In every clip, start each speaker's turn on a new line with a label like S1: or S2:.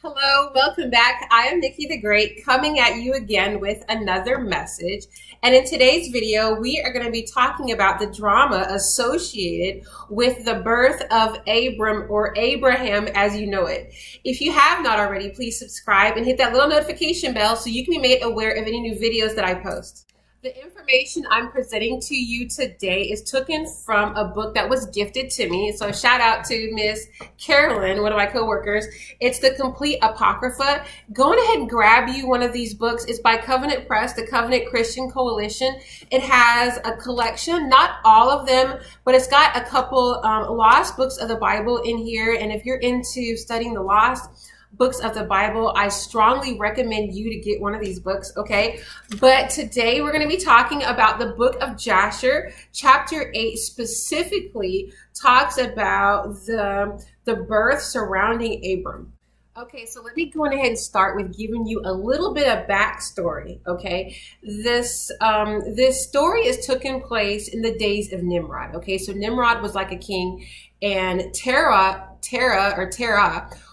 S1: Hello, welcome back. I am Nikki the Great coming at you again with another message. And in today's video, we are going to be talking about the drama associated with the birth of Abram or Abraham as you know it. If you have not already, please subscribe and hit that little notification bell so you can be made aware of any new videos that I post. The information I'm presenting to you today is taken from a book that was gifted to me. So shout out to Miss Carolyn, one of my coworkers. It's the Complete Apocrypha. Go on ahead and grab you one of these books. It's by Covenant Press, the Covenant Christian Coalition. It has a collection, not all of them, but it's got a couple lost books of the Bible in here. And if you're into studying the lost books of the Bible, I strongly recommend you to get one of these books, okay? But today we're going to be talking about the book of Jasher. Chapter 8 specifically talks about the birth surrounding Abram. Okay, so let me go ahead and start with giving you a little bit of backstory, okay? This story is taking place in the days of Nimrod, okay? So Nimrod was like a king, and Terah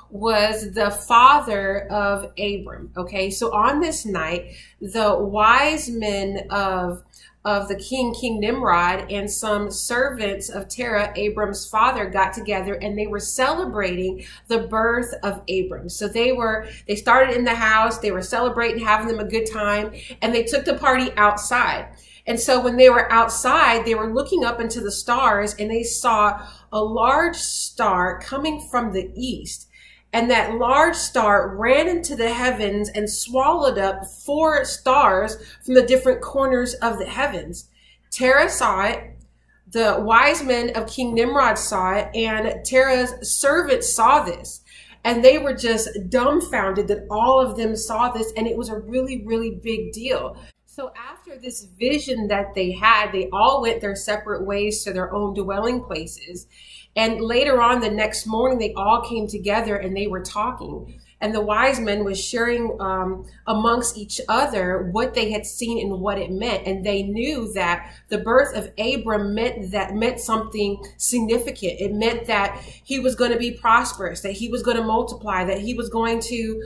S1: was the father of Abram. Okay, so on this night, the wise men of the King Nimrod, and some servants of Terah, Abram's father, got together and they were celebrating the birth of Abram. So they started in the house, they were celebrating, having them a good time, and they took the party outside. And so when they were outside, they were looking up into the stars and they saw a large star coming from the east. And that large star ran into the heavens and swallowed up 4 stars from the different corners of the heavens. Terah saw it. The wise men of King Nimrod saw it. And Terah's servants saw this. And they were just dumbfounded that all of them saw this. And it was a really, really big deal. So after this vision that they had, they all went their separate ways to their own dwelling places. And later on, the next morning, they all came together and they were talking. And the wise men was sharing amongst each other what they had seen and what it meant. And they knew that the birth of Abram meant something significant. It meant that he was going to be prosperous, that he was going to multiply, that he was going to,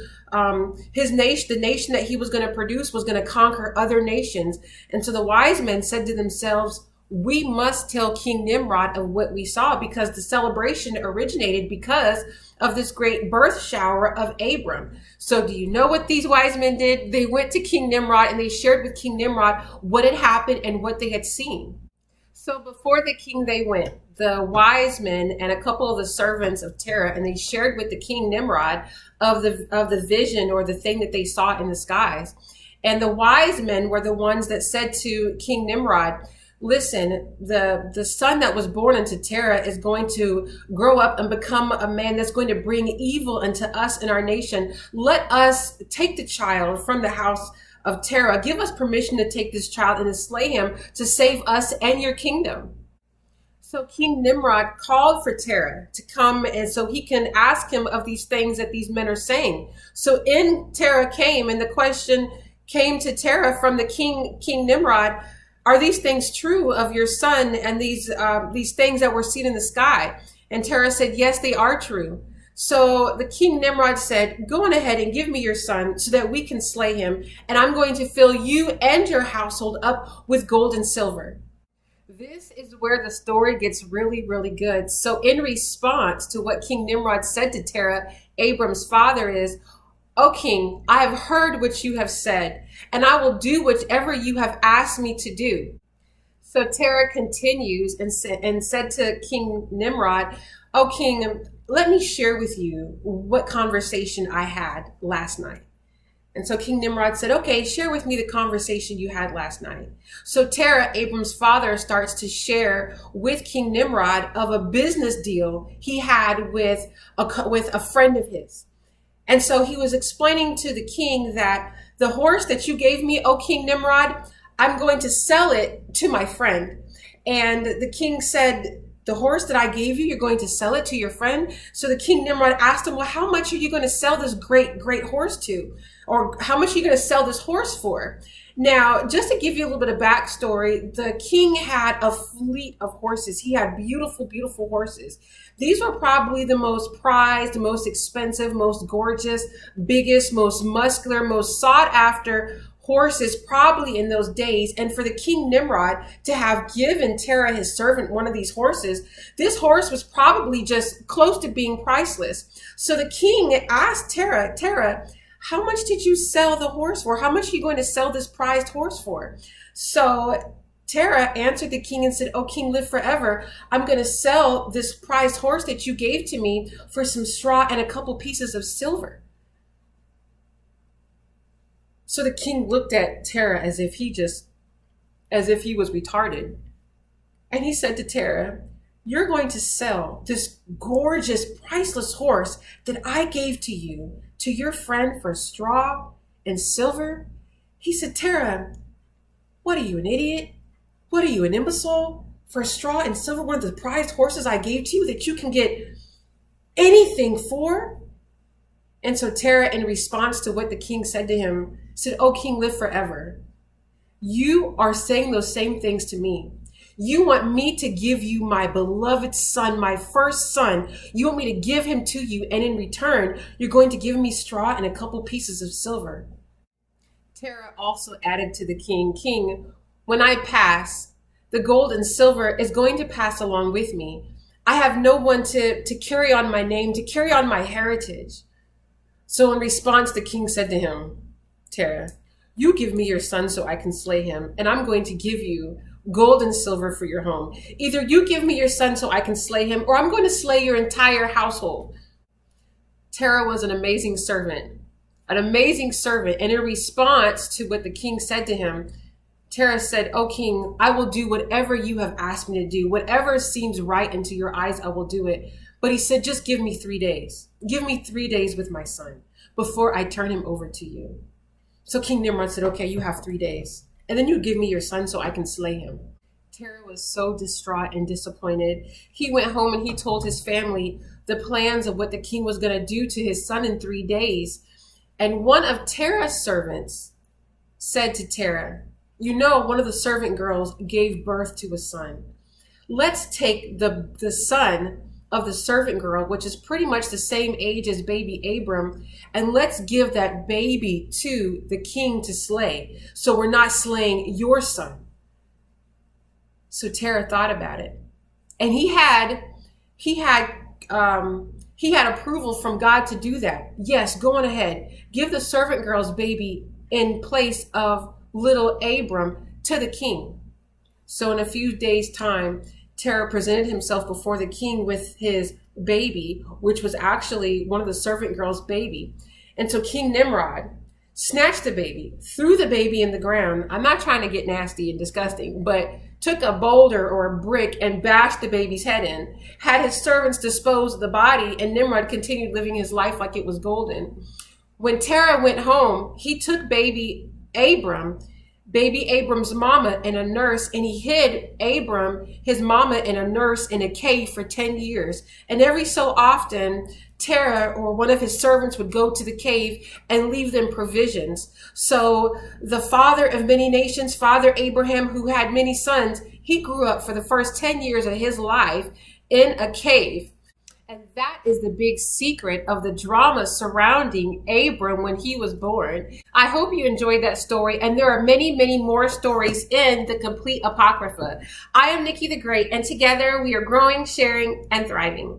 S1: his nation, the nation that he was going to produce was going to conquer other nations. And so the wise men said to themselves, we must tell King Nimrod of what we saw, because the celebration originated because of this great birth shower of Abram. So do you know what these wise men did? They went to King Nimrod and they shared with King Nimrod what had happened and what they had seen. So before the king they went, the wise men and a couple of the servants of Terah, and they shared with the King Nimrod of the vision or the thing that they saw in the skies. And the wise men were the ones that said to King Nimrod, listen, the son that was born into Terah is going to grow up and become a man that's going to bring evil into us and our nation. Let us take the child from the house of Terah. Give us permission to take this child and to slay him to save us and your kingdom. So King Nimrod called for Terah to come, and so he can ask him of these things that these men are saying. So in Terah came, and the question came to Terah from the King Nimrod, are these things true of your son and these things that were seen in the sky? And Terah said, yes, they are true. So the King Nimrod said, go on ahead and give me your son so that we can slay him. And I'm going to fill you and your household up with gold and silver. This is where the story gets really, really good. So in response to what King Nimrod said to Terah, Abram's father, is, O king, I have heard what you have said, and I will do whatever you have asked me to do. So Terah continues and said to King Nimrod, O king, let me share with you what conversation I had last night. And so King Nimrod said, okay, share with me the conversation you had last night. So Terah, Abram's father, starts to share with King Nimrod of a business deal he had with a friend of his. And so he was explaining to the king that the horse that you gave me, O King Nimrod, I'm going to sell it to my friend. And the king said, The horse that I gave you, you're going to sell it to your friend? So the king Nimrod asked him, well, how much are you going to sell this great horse to? Or how much are you going to sell this horse for? Now, just to give you a little bit of backstory, the king had a fleet of horses. He had beautiful horses. These were probably the most prized, most expensive, most gorgeous, biggest, most muscular, most sought after horses probably in those days. And for the king Nimrod to have given Terah, his servant, one of these horses, this horse was probably just close to being priceless. So the king asked Terah, how much did you sell the horse for? How much are you going to sell this prized horse for? So Terah answered the king and said, oh, king, live forever. I'm going to sell this prized horse that you gave to me for some straw and a couple pieces of silver. So the king looked at Terah as if he was retarded. And he said to Terah, you're going to sell this gorgeous, priceless horse that I gave to you, to your friend, for straw and silver? He said, Terah, what are you, an idiot? What are you, an imbecile? For straw and silver, one of the prized horses I gave to you that you can get anything for? And so Terah, in response to what the king said to him, said, oh, king, live forever. You are saying those same things to me. You want me to give you my beloved son, my first son. You want me to give him to you. And in return, you're going to give me straw and a couple pieces of silver. Terah also added to the king, king, when I pass, the gold and silver is going to pass along with me. I have no one to carry on my name, to carry on my heritage. So in response, the king said to him, Terah, you give me your son so I can slay him, and I'm going to give you gold and silver for your home. Either you give me your son so I can slay him, or I'm going to slay your entire household. Terah was an amazing servant. And in response to what the king said to him, Terah said, oh, king, I will do whatever you have asked me to do. Whatever seems right into your eyes, I will do it. But he said, just give me 3 days. Give me 3 days with my son before I turn him over to you. So King Nimrod said, okay, you have 3 days. And then you give me your son so I can slay him. Terah was so distraught and disappointed. He went home and he told his family the plans of what the king was going to do to his son in 3 days. And one of Terah's servants said to Terah, you know, one of the servant girls gave birth to a son. Let's take the son of the servant girl, which is pretty much the same age as baby Abram, and let's give that baby to the king to slay. So we're not slaying your son. So Terah thought about it, and he had approval from God to do that. Yes, go on ahead. Give the servant girl's baby in place of little Abram to the king. So in a few days' time, Terah presented himself before the king with his baby, which was actually one of the servant girl's baby. And so King Nimrod snatched the baby, threw the baby in the ground. I'm not trying to get nasty and disgusting, but took a boulder or a brick and bashed the baby's head in, had his servants dispose of the body, and Nimrod continued living his life like it was golden. When Terah went home, he took baby Abram's mama and a nurse, and he hid Abram, his mama and a nurse, in a cave for 10 years. And every so often, Terah or one of his servants would go to the cave and leave them provisions. So the father of many nations, Father Abraham, who had many sons, he grew up for the first 10 years of his life in a cave. And that is the big secret of the drama surrounding Abram when he was born. I hope you enjoyed that story. And there are many, many more stories in the Complete Apocrypha. I am Nikki the Great, and together we are growing, sharing, and thriving.